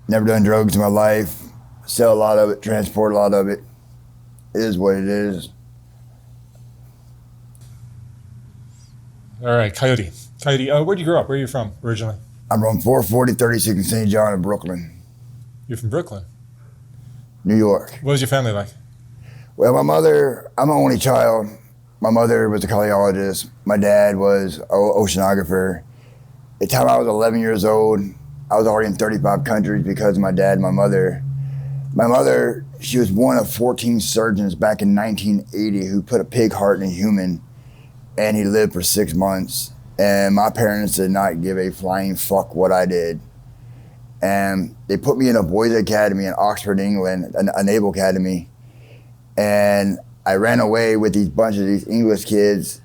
Never done drugs in my life. Sell a lot of it, transport a lot of it. It is what it is. All right, Coyote. Coyote, where'd you grow up? Where are you from originally? I'm from 440 36 in St. John in Brooklyn, You're from Brooklyn. New York. What was your family like? Well, my mother, I'm an only child. My mother was a cardiologist. My dad was an oceanographer. At the time I was 11 years old, I was already in 35 countries because of my dad and my mother. My mother, she was one of 14 surgeons back in 1980 who put a pig heart in a human, and he lived for 6 months. And my parents did not give a flying fuck what I did. And they put me in a boys' academy in Oxford, England, a naval academy. And I ran away with these bunch of these English kids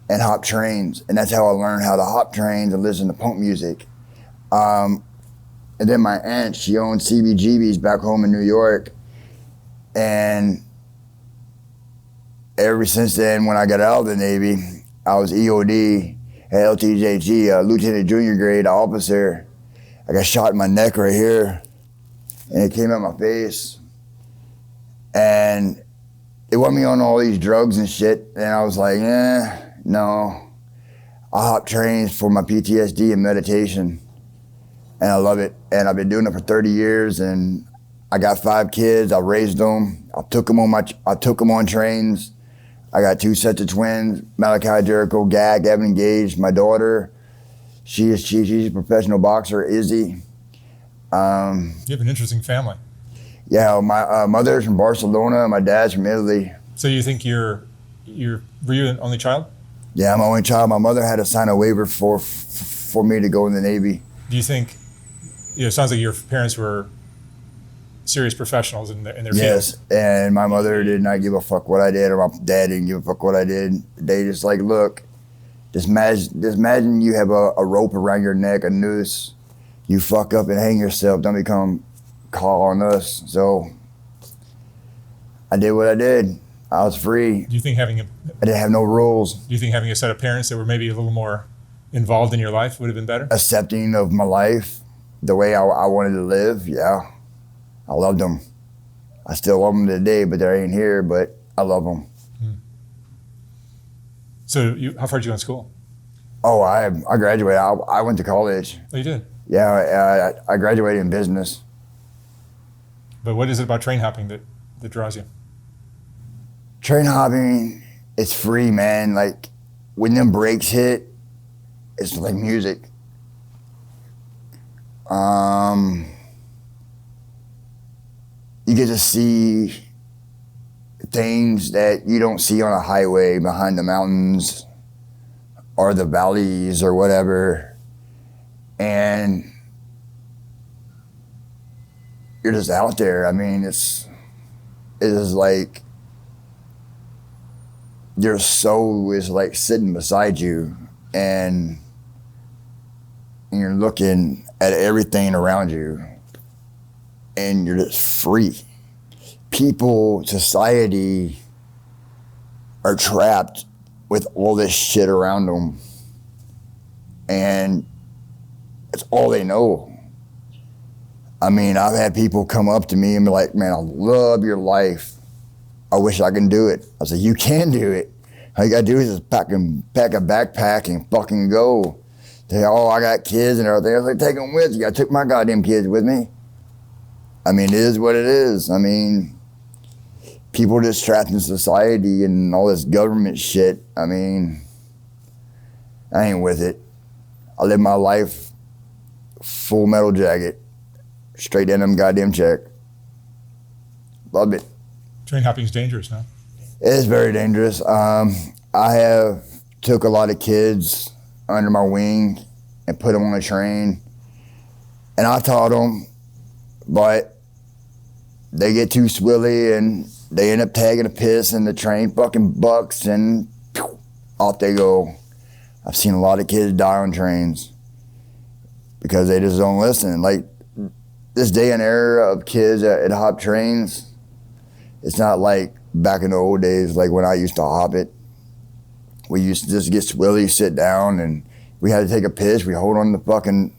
and hopped trains. And that's how I learned how to hop trains and listen to punk music. And then my aunt, she owned CBGB's back home in New York. And ever since then, when I got out of the Navy, I was EOD, LTJG, Lieutenant Junior Grade officer. I got shot in my neck right here, and it came out my face. And they want me on all these drugs and shit, and I was like, no. I hop trains for my PTSD and meditation, and I love it. And I've been doing it for 30 years, and I got 5 kids. I raised them. I took them on trains. I got 2 sets of twins, Malachi, Jericho, Gag, Evan Engaged. My daughter, she's a professional boxer, Izzy. You have an interesting family. Yeah, my mother's from Barcelona, my dad's from Italy. So you think were you an only child? Yeah, I'm the only child. My mother had to sign a waiver for me to go in the Navy. Do you think, it sounds like your parents were serious professionals in their field. Yes, and my mother did not give a fuck what I did, or my dad didn't give a fuck what I did. They just like, look, just imagine you have a rope around your neck, a noose. You fuck up and hang yourself. Don't call on us. So I did what I did. I was free. Do you think I didn't have no rules. Do you think having a set of parents that were maybe a little more involved in your life would have been better? Accepting of my life, the way I wanted to live, yeah. I loved them. I still love them today, but they ain't here, but I love them. So how far did you go in school? Oh, I graduated. I went to college. Oh, you did? Yeah, I graduated in business. But what is it about train hopping that draws you? Train hopping, it's free, man. Like, when them breaks hit, it's like music. You get to see things that you don't see on a highway behind the mountains or the valleys or whatever. And you're just out there. I mean, it is like your soul is like sitting beside you, and you're looking at everything around you, and you're just free. People, society are trapped with all this shit around them, and it's all they know. I mean, I've had people come up to me and be like, man, I love your life. I wish I can do it. I said, you can do it. All you gotta do is just pack a backpack and fucking go. They say, oh, I got kids and everything. I was like, take them with you. I took my goddamn kids with me. I mean, it is what it is. I mean, people just trapped in society and all this government shit. I mean, I ain't with it. I live my life full metal jacket, straight in them goddamn check. Love it. Train hopping is dangerous, no? It is very dangerous. I have took a lot of kids under my wing and put them on a train, and I taught them, but they get too swilly and they end up tagging a piss and the train fucking bucks and off they go. I've seen a lot of kids die on trains because they just don't listen. Like, this day and era of kids that hop trains, it's not like back in the old days, like when I used to hop it. We used to just get swilly, sit down, and we had to take a piss. We hold on to the fucking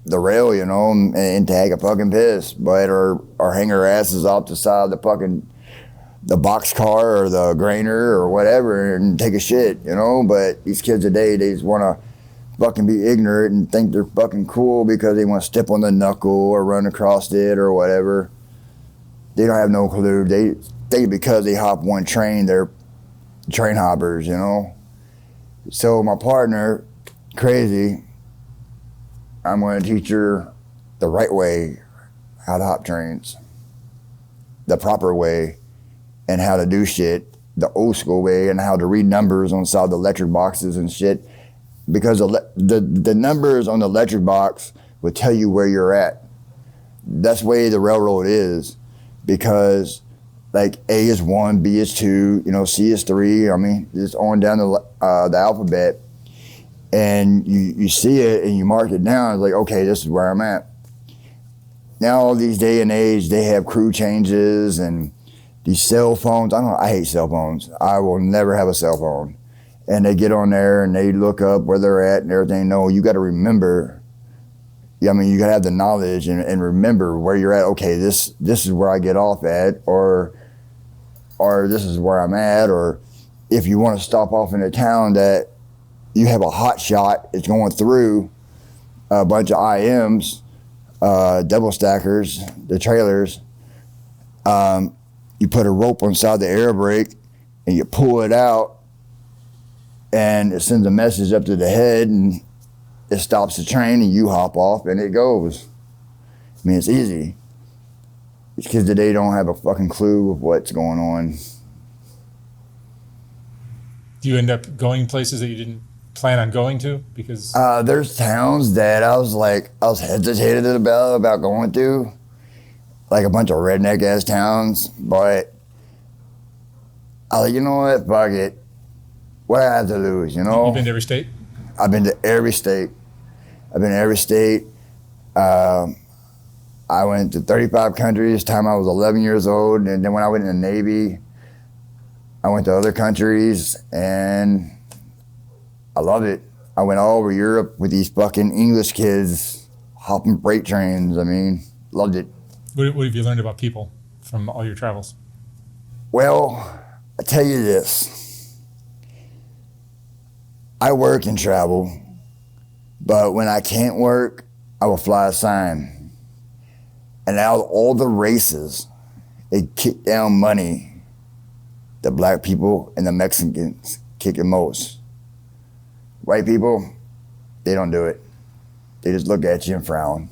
the rail, you know, and take a fucking piss, but or hang our asses off the side of the box car or the grainer or whatever and take a shit, you know. But these kids today, they just want to fucking be ignorant and think they're fucking cool because they want to step on the knuckle or run across it or whatever. They don't have no clue. They think because they hop one train, they're train hoppers, you know. So my partner, Crazy, I'm going to teach her the right way, how to hop trains, the proper way, and how to do shit the old school way, and how to read numbers on the side of the electric boxes and shit. Because the numbers on the electric box will tell you where you're at. That's the way the railroad is. Because like A is 1, B is 2, you know, C is 3. I mean, just on down the alphabet. And you see it and you mark it down. It's like, okay, this is where I'm at. Now, all these day and age, they have crew changes and these cell phones. I hate cell phones. I will never have a cell phone. And they get on there and they look up where they're at and everything. No, you got to remember. I mean, you got to have the knowledge and remember where you're at. Okay, this is where I get off at, or this is where I'm at, or if you want to stop off in a town that you have a hot shot, it's going through a bunch of IMs, double stackers, the trailers. You put a rope on the side of the air brake and you pull it out and it sends a message up to the head and it stops the train and you hop off and it goes. I mean, it's easy. These kids today don't have a fucking clue of what's going on. Do you end up going places that you didn't plan on going to? Because there's towns that I was hesitated about going to, like a bunch of redneck ass towns, but I was like, you know what, fuck it. What I have to lose, you know? You've been to every state? I've been to every state. I went to 35 countries time I was 11 years old, and then when I went in the Navy, I went to other countries, and I love it. I went all over Europe with these fucking English kids hopping freight trains. I mean, loved it. What have you learned about people from all your travels? Well, I tell you this. I work and travel, but when I can't work, I will fly a sign. And out of all the races, they kick down money. The black people and the Mexicans kick it most. White people, they don't do it. They just look at you and frown.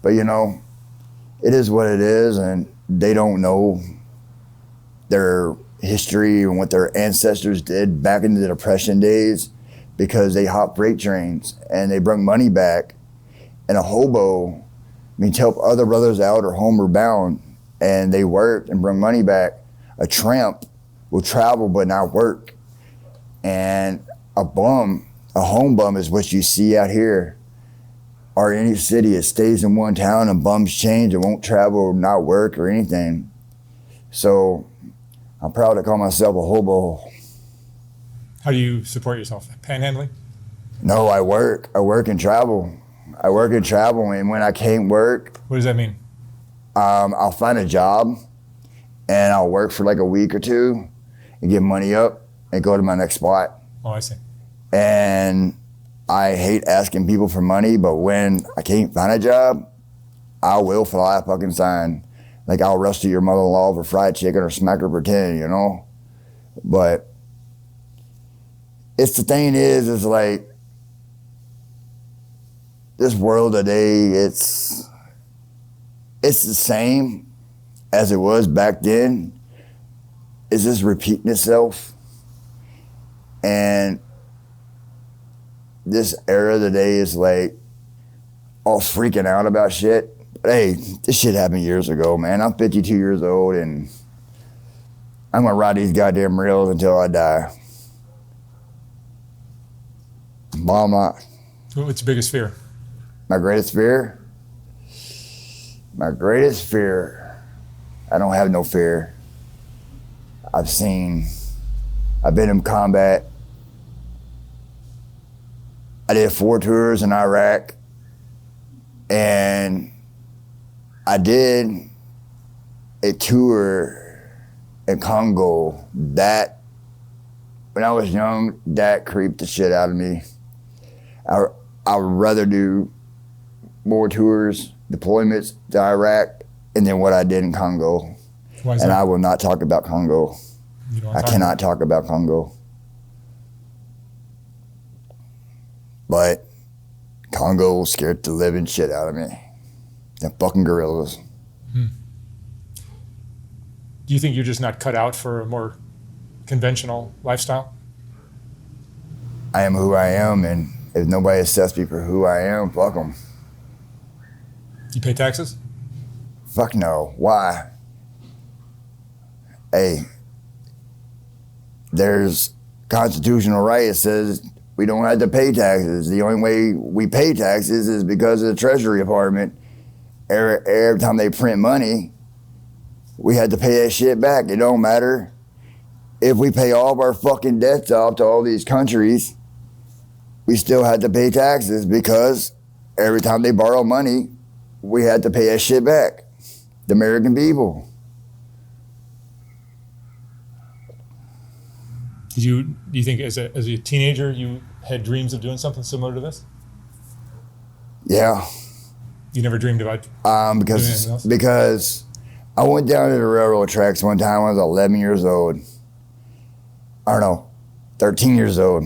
But you know, it is what it is, and they don't know their history and what their ancestors did back in the Depression days, because they hopped freight trains and they brought money back. And a hobo means help other brothers out or homeward bound, and they worked and brought money back. A tramp will travel but not work. And a bum, a home bum, is what you see out here. Or any city, it stays in one town and bums change and won't travel or not work or anything. So I'm proud to call myself a hobo. How do you support yourself? Panhandling? No, I work and travel. And when I can't work, What does that mean? I'll find a job and I'll work for like a week or two and get money up and go to my next spot. Oh, I see. And I hate asking people for money, but when I can't find a job, I will fly a fucking sign. Like, I'll rustle your mother-in-law for fried chicken or smack her for 10, you know? But it's the thing is like, this world today, it's the same as it was back then. It's just repeating itself. And this era today is like all freaking out about shit. But hey, this shit happened years ago, man. I'm 52 years old and I'm gonna ride these goddamn rails until I die. Bottom line. What's your biggest fear? My greatest fear? My greatest fear, I don't have no fear. I've been in combat. I did 4 tours in Iraq. And I did a tour in Congo. That, when I was young, that creeped the shit out of me. I would rather do more tours, deployments to Iraq, and then what I did in Congo. Why is And that? I will not talk about Congo. You don't wanna I talk cannot talk about Congo. But Congo scared the living shit out of me. The fucking gorillas. Do you think you're just not cut out for a more conventional lifestyle? I am who I am, and if nobody accepts me for who I am, fuck them. You pay taxes? Fuck no. Why? Hey, there's constitutional right. It says we don't have to pay taxes. The only way we pay taxes is because of the Treasury Department. Every time they print money, we had to pay that shit back. It don't matter if we pay all of our fucking debts off to all these countries, we still had to pay taxes because every time they borrow money, we had to pay that shit back. The American people. Do you think as a teenager you had dreams of doing something similar to this? Yeah. You never dreamed about doing anything else? Because I went down to the railroad tracks one time when I was 11 years old. I don't know, 13 years old.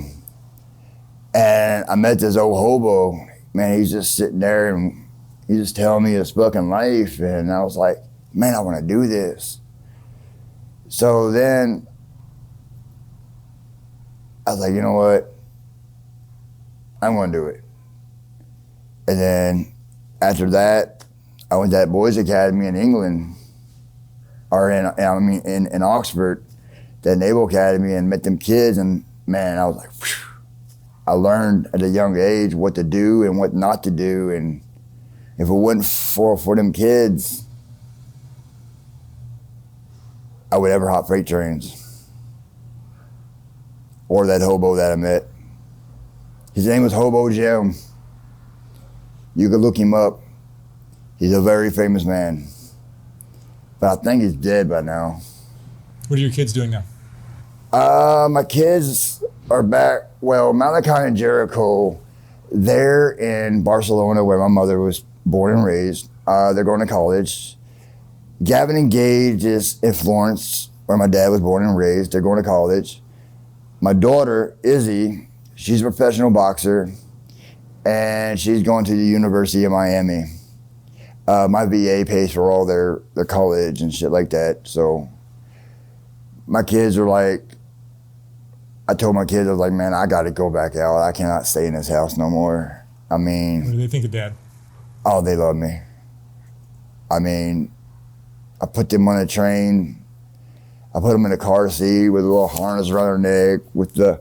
And I met this old hobo. Man, he's just sitting there and he's just telling me his fucking life. And I was like, man, I want to do this. So then I was like, you know what? I'm going to do it. And then after that, I went to that boys' academy in England, or in Oxford, that Naval Academy, and met them kids. And man, I was like, whew. I learned at a young age what to do and what not to do. And if it wasn't for them kids, I would ever hop freight trains. Or that hobo that I met. His name was Hobo Jim. You could look him up. He's a very famous man. But I think he's dead by now. What are your kids doing now? My kids are back, well, Malachi and Jericho, they're in Barcelona where my mother was born and raised. They're going to college. Gavin and Gage is in Florence where my dad was born and raised. They're going to college. My daughter, Izzy, she's a professional boxer and she's going to the University of Miami. My VA pays for all their college and shit like that. So my kids are like, I told my kids, I was like, man, I got to go back out. I cannot stay in this house no more. I mean. What do they think of Dad? Oh, they love me. I mean, I put them on a train. I put them in a car seat with a little harness around their neck, with the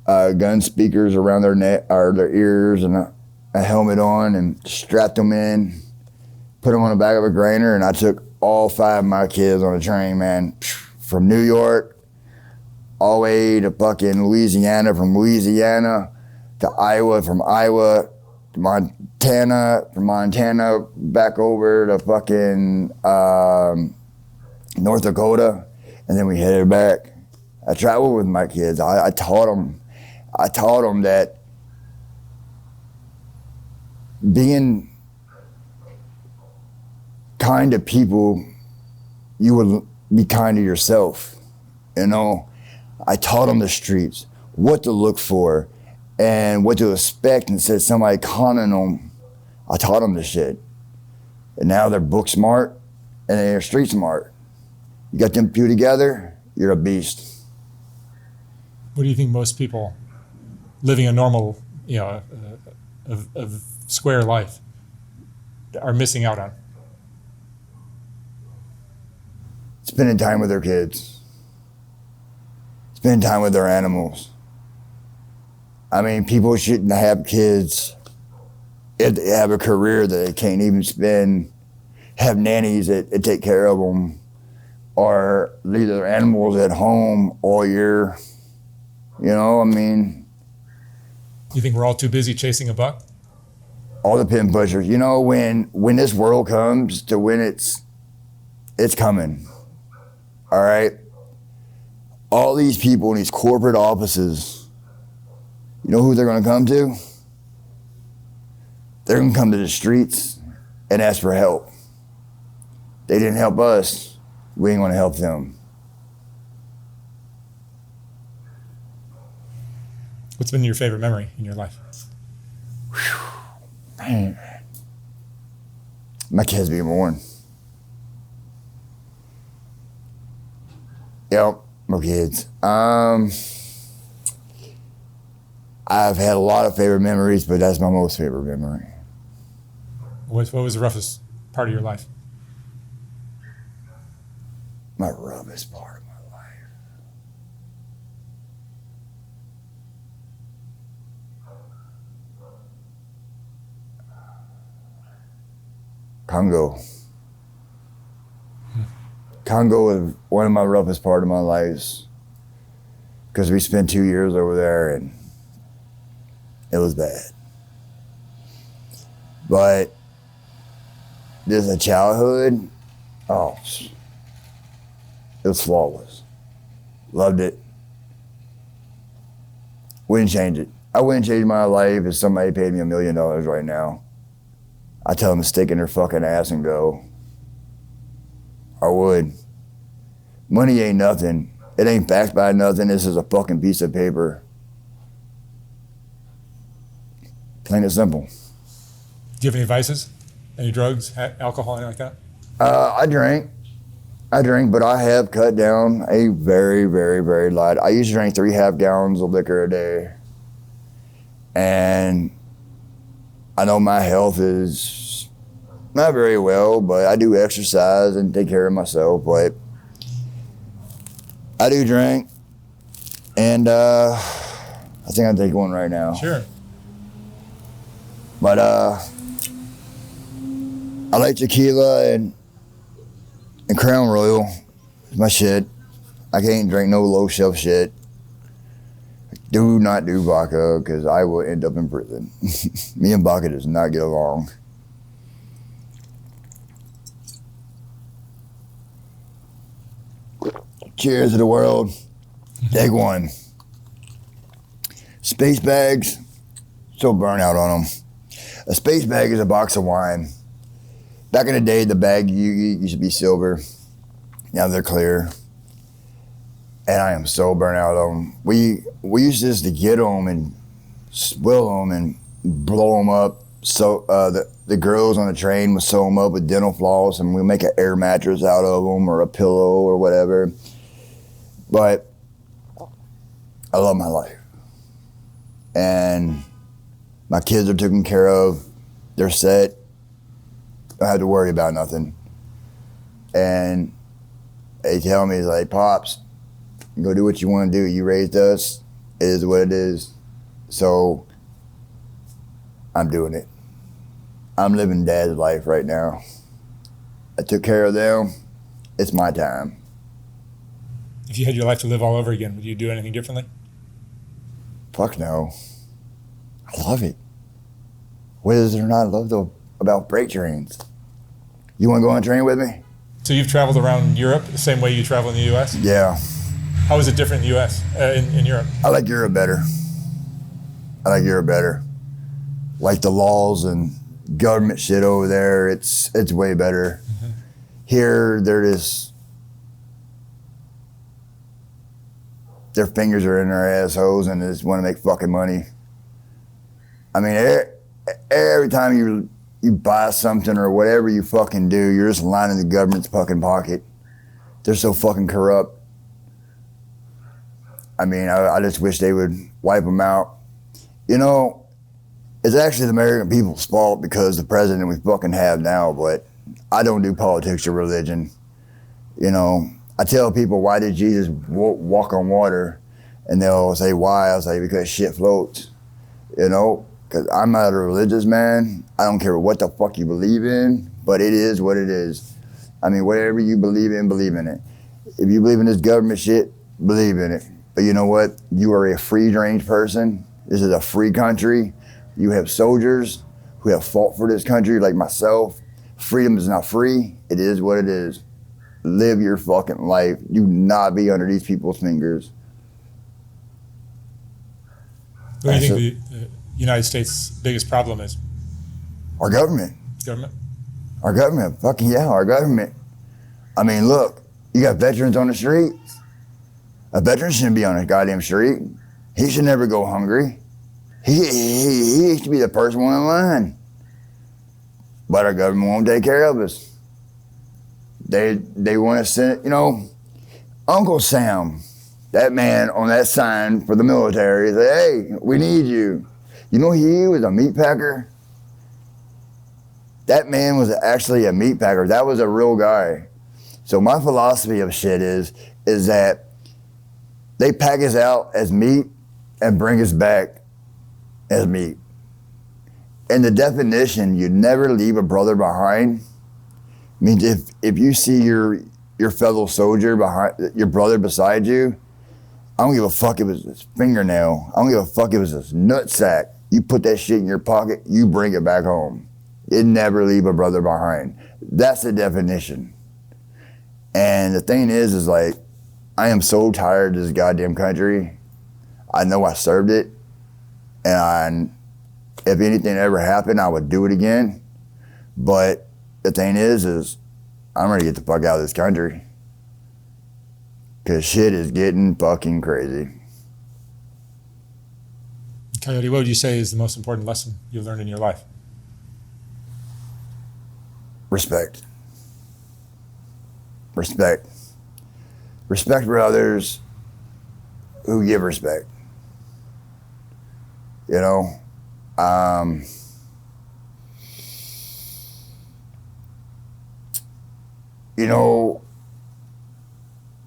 gun speakers around their neck or their ears, and a helmet on, and strapped them in, put them on the back of a grainer, and I took all 5 of my kids on a train, man, from New York all the way to fucking Louisiana, from Louisiana to Iowa, from Iowa to Montana, from Montana back over to fucking North Dakota, and then we headed back. I traveled with my kids. I taught them that being kind to people, you would be kind to yourself, you know? I taught them the streets, what to look for, and what to expect, and said somebody conning them. I taught them this shit. And now they're book smart and they're street smart. You got them two together, you're a beast. What do you think most people living a normal, a square life are missing out on? Spending time with their kids. Spend time with their animals. I mean, people shouldn't have kids if they have a career that they can't even have nannies that take care of them, or leave their animals at home all year. You know, I mean. You think we're all too busy chasing a buck? all the pin pushers. You know, when this world comes to when it's coming. All right. All these people in these corporate offices, you know who they're going to come to? They're going to come to the streets and ask for help. They didn't help us. We ain't going to help them. What's been your favorite memory in your life? Man. My kids being born. Yep, my kids. I've had a lot of favorite memories, but that's my most favorite memory. What was the roughest part of your life? My roughest part of my life. Congo. Congo was one of my roughest part of my life because we spent 2 years over there and it was bad. But just a childhood, oh, it was flawless. Loved it. Wouldn't change it. I wouldn't change my life if somebody paid me $1 million right now. I'd tell them to stick in their fucking ass and go. I would. Money ain't nothing. It ain't backed by nothing. This is a fucking piece of paper. Plain and simple. Do you have any vices? Any drugs, alcohol, anything like that? I drink, but I have cut down a very, very, very light. I used to drink 3.5 gallons of liquor a day. And I know my health is not very well, but I do exercise and take care of myself. But I do drink, and I think I'll take one right now. Sure. But I like tequila and Crown Royal. It's my shit. I can't drink no low shelf shit. Do not do vodka because I will end up in prison. Me and vodka does not get along. Cheers to the world. Take one. Space bags, still burn out on them. A space bag is a box of wine. Back in the day, the bag used to be silver. Now they're clear. And I am so burnt out on them. We used just to get them and swill them and blow them up. So the girls on the train would sew them up with dental floss and we'd make an air mattress out of them or a pillow or whatever. But I love my life. And my kids are taken care of. They're set. Don't have to worry about nothing. And they tell me, like, Pops, go do what you want to do. You raised us. It is what it is. So I'm doing it. I'm living Dad's life right now. I took care of them. It's my time. If you had your life to live all over again, would you do anything differently? Fuck no. I love it. What is there not to love about freight trains? You want to go on a train with me? So you've traveled around Europe the same way you travel in the U.S.? Yeah. How is it different in the U.S., in Europe? I like Europe better. Like the laws and government shit over there, it's way better. Mm-hmm. Here, their fingers are in their assholes and they just want to make fucking money. I mean, every time you buy something or whatever you fucking do, you're just lining the government's fucking pocket. They're so fucking corrupt. I mean, I just wish they would wipe them out. You know, it's actually the American people's fault because the president we fucking have now, but I don't do politics or religion. You know, I tell people, why did Jesus walk on water? And they'll say, why? I'll say, because shit floats. You know, because I'm not a religious man. I don't care what the fuck you believe in, but it is what it is. I mean, whatever you believe in it. If you believe in this government shit, believe in it. But you know what? You are a free range person. This is a free country. You have soldiers who have fought for this country, like myself, freedom is not free. It is what it is. Live your fucking life. Do not be under these people's fingers. What do you think the United States' biggest problem is? Our government. Government? Our government. Fucking yeah, our government. I mean, look, you got veterans on the streets. A veteran shouldn't be on a goddamn street. He should never go hungry. He should be the first one in line. But our government won't take care of us. They want to send, you know, Uncle Sam, that man on that sign for the military, said, hey, we need you. You know, he was a meat packer. That man was actually a meat packer. That was a real guy. So my philosophy of shit is that they pack us out as meat and bring us back as meat. And the definition, you never leave a brother behind, means if you see your fellow soldier behind, your brother beside you, I don't give a fuck if it's his fingernail. I don't give a fuck if it's his nutsack. You put that shit in your pocket, you bring it back home. You never leave a brother behind. That's the definition. And the thing is like, I am so tired of this goddamn country. I know I served it. And if anything ever happened, I would do it again. But the thing is I'm ready to get the fuck out of this country. Because shit is getting fucking crazy. Coyote, what would you say is the most important lesson you've learned in your life? Respect. Respect. Respect for others who give respect. You know,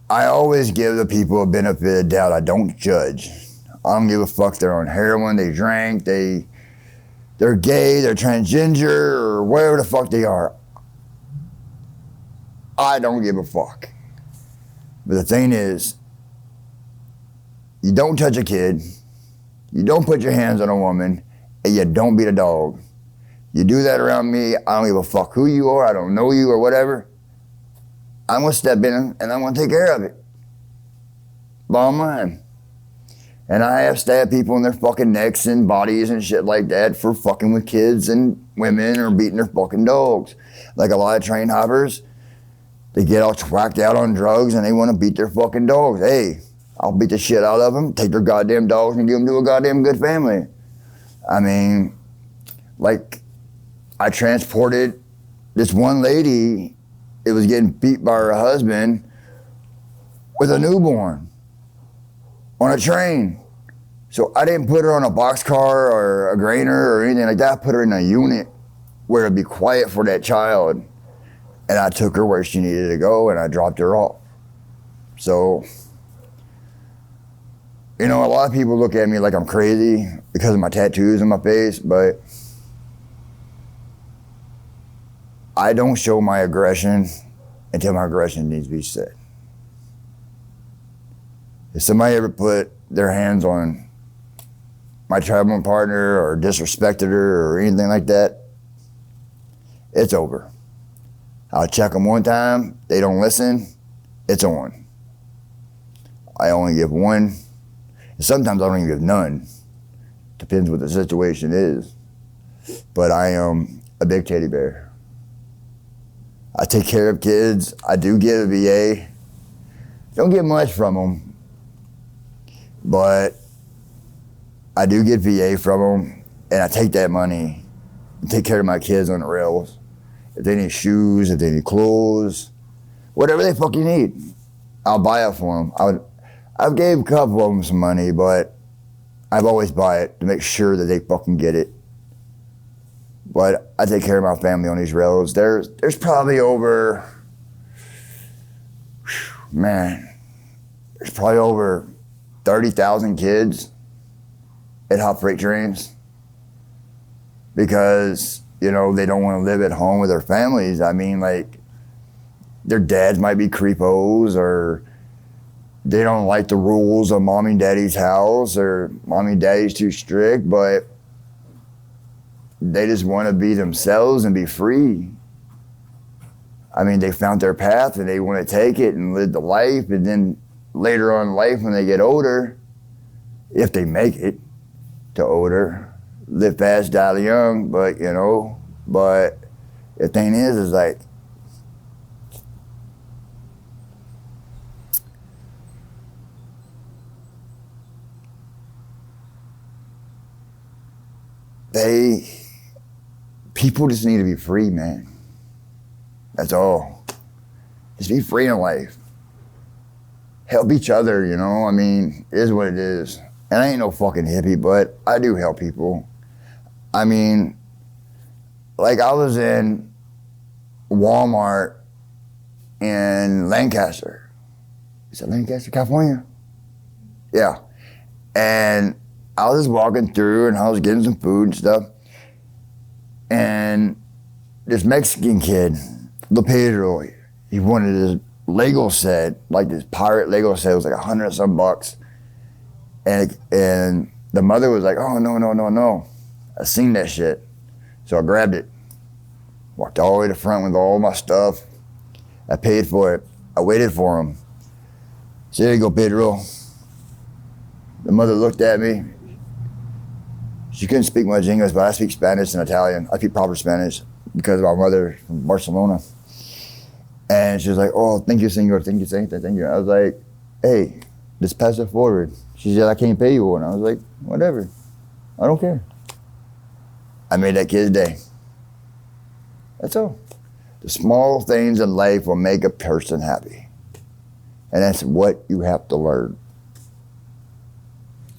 I always give the people a benefit of the doubt. I don't judge. I don't give a fuck. They're on heroin, they drank, they're gay, they're transgender, or whatever the fuck they are. I don't give a fuck. But the thing is, you don't touch a kid, you don't put your hands on a woman, and you don't beat a dog. You do that around me, I don't give a fuck who you are, I don't know you or whatever. I'm gonna step in and I'm gonna take care of it. Bottom line. And I have stabbed people in their fucking necks and bodies and shit like that for fucking with kids and women or beating their fucking dogs. Like a lot of train hoppers, they get all whacked out on drugs and they want to beat their fucking dogs. Hey, I'll beat the shit out of them, take their goddamn dogs and give them to a goddamn good family. I mean, like, I transported this one lady, it was getting beat by her husband with a newborn on a train. So I didn't put her on a boxcar or a grainer or anything like that. I put her in a unit where it'd be quiet for that child. And I took her where she needed to go and I dropped her off. So, you know, a lot of people look at me like I'm crazy because of my tattoos on my face, but I don't show my aggression until my aggression needs to be said. If somebody ever put their hands on my traveling partner or disrespected her or anything like that, it's over. I'll check them one time, they don't listen, it's on. I only give one, and sometimes I don't even give none. Depends what the situation is. But I am a big teddy bear. I take care of kids, I do get a VA. Don't get much from them, but I do get VA from them, and I take that money and take care of my kids on the rails. If they need shoes, if they need clothes, whatever they fucking need, I'll buy it for them. I've gave a couple of them some money, but I've always buy it to make sure that they fucking get it. But I take care of my family on these rails. There's probably over, there's probably over 30,000 kids at hot freight trains because, you know, they don't want to live at home with their families. I mean, like, their dads might be creepos or they don't like the rules of mommy and daddy's house or mommy and daddy's too strict, but they just want to be themselves and be free. I mean, they found their path and they want to take it and live the life. And then later on in life, when they get older, if they make it to older, live fast, die young. But but the thing is like, people just need to be free, man. That's all. Just be free in life. Help each other, I mean, it is what it is. And I ain't no fucking hippie, but I do help people. I mean, like I was in Walmart in Lancaster. Is it Lancaster, California? Yeah. And I was just walking through and I was getting some food and stuff. And this Mexican kid, the Pedro, he wanted his Lego set, like this pirate Lego set. It was like $100 some bucks. And the mother was like, oh, no. I seen that shit. So I grabbed it. Walked all the way to the front with all my stuff. I paid for it. I waited for him. So there you go, Pedro. The mother looked at me. She couldn't speak much English, but I speak Spanish and Italian. I speak proper Spanish because of my mother from Barcelona. And she was like, oh, thank you, senor. Thank you. I was like, hey, just pass it forward. She said, I can't pay you. And I was like, whatever. I don't care. I made that kid's day. That's all. The small things in life will make a person happy. And that's what you have to learn.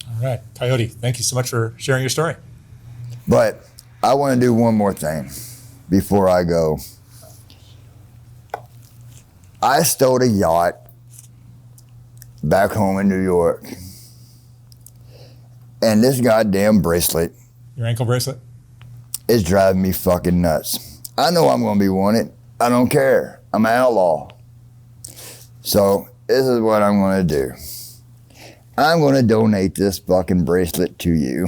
All right. Coyote, thank you so much for sharing your story. But I want to do one more thing before I go. I stole a yacht back home in New York. And this goddamn bracelet. Your ankle bracelet? Is driving me fucking nuts. I know I'm going to be wanted. I don't care. I'm an outlaw. So this is what I'm going to do. I'm going to donate this fucking bracelet to you.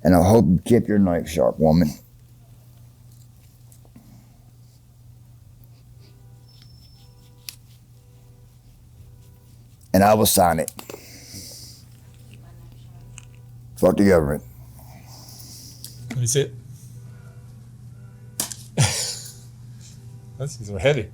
And I hope you keep your knife sharp, woman. And I will sign it. Fuck the government. Let me see it. These are heavy.